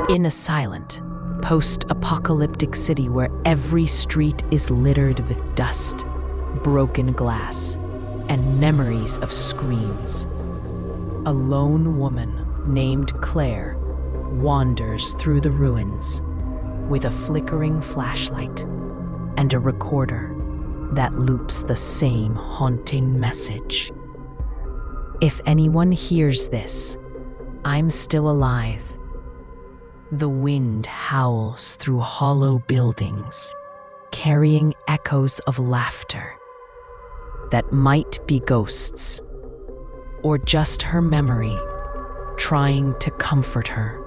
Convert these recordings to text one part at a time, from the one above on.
In a silent, post-apocalyptic city where every street is littered with dust, broken glass, and memories of screams, a lone woman named Claire wanders through the ruins with a flickering flashlight and a recorder that loops the same haunting message. If anyone hears this, I'm still alive. The wind howls through hollow buildings, carrying echoes of laughter that might be ghosts, or just her memory trying to comfort her.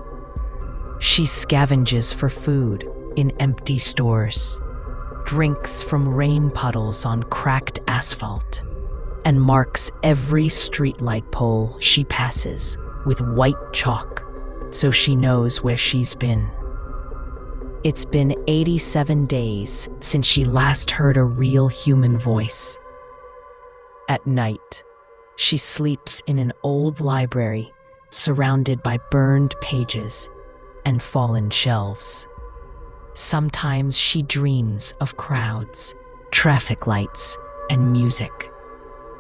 She scavenges for food in empty stores, drinks from rain puddles on cracked asphalt, and marks every streetlight pole she passes with white chalk so she knows where she's been. It's been 87 days since she last heard a real human voice. At night, she sleeps in an old library surrounded by burned pages and fallen shelves. Sometimes she dreams of crowds, traffic lights, and music.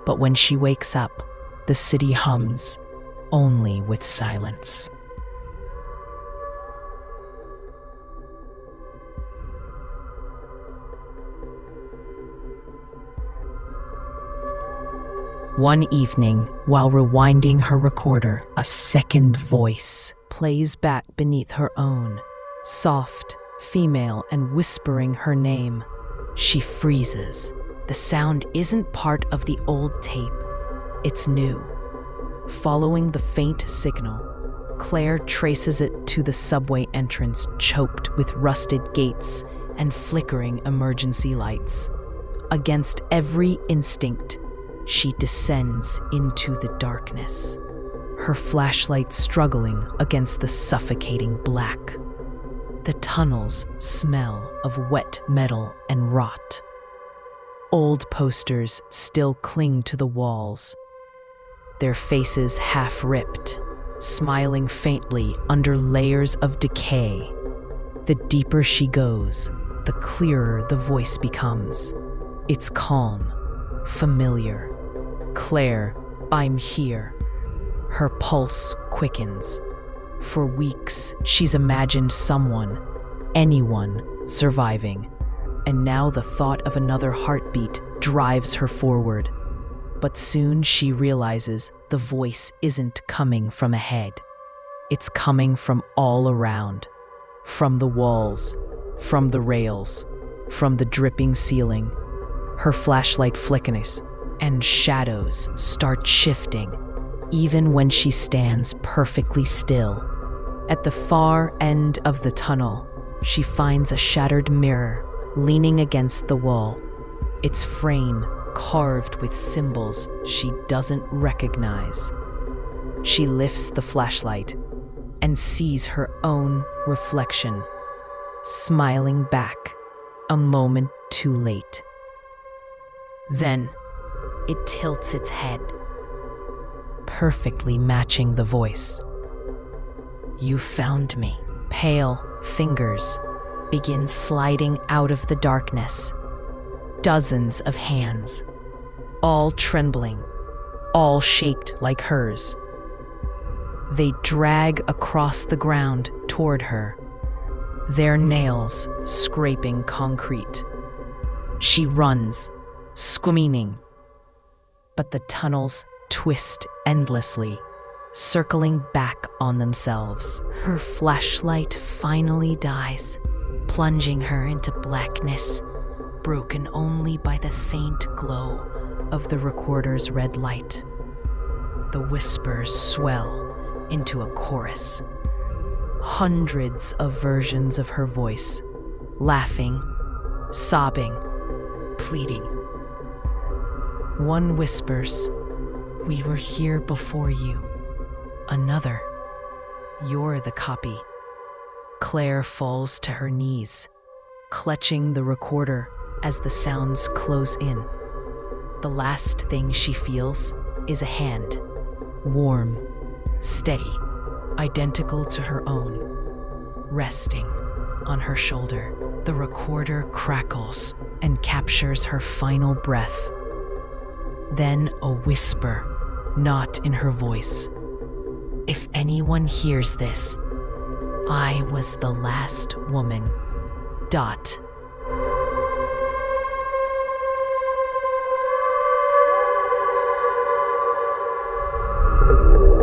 But when she wakes up, the city hums, only with silence. One evening, while rewinding her recorder, a second voice plays back beneath her own, soft, female, and whispering her name. She freezes. The sound isn't part of the old tape. It's new. Following the faint signal, Claire traces it to the subway entrance choked with rusted gates and flickering emergency lights. Against every instinct, she descends into the darkness, her flashlight struggling against the suffocating black. The tunnels smell of wet metal and rot. Old posters still cling to the walls, their faces half ripped, smiling faintly under layers of decay. The deeper she goes, the clearer the voice becomes. It's calm, familiar. "Claire, I'm here." Her pulse quickens. For weeks, she's imagined someone, anyone, surviving. And now the thought of another heartbeat drives her forward. But soon she realizes the voice isn't coming from ahead. It's coming from all around. From the walls, from the rails, from the dripping ceiling. Her flashlight flickers, and shadows start shifting, even when she stands perfectly still. At the far end of the tunnel, she finds a shattered mirror leaning against the wall, its frame carved with symbols she doesn't recognize. She lifts the flashlight and sees her own reflection, smiling back a moment too late. Then, it tilts its head, perfectly matching the voice. "You found me." Pale fingers begin sliding out of the darkness. Dozens of hands, all trembling, all shaped like hers. They drag across the ground toward her, their nails scraping concrete. She runs, screaming. But the tunnels twist endlessly, circling back on themselves. Her flashlight finally dies, plunging her into blackness, broken only by the faint glow of the recorder's red light. The whispers swell into a chorus. Hundreds of versions of her voice, laughing, sobbing, pleading. One whispers, "We were here before you." Another, "You're the copy." Claire falls to her knees, clutching the recorder as the sounds close in. The last thing she feels is a hand, warm, steady, identical to her own. resting on her shoulder. The recorder crackles and captures her final breath. Then a whisper, not in her voice. "If anyone hears this, I was the last woman. Dot.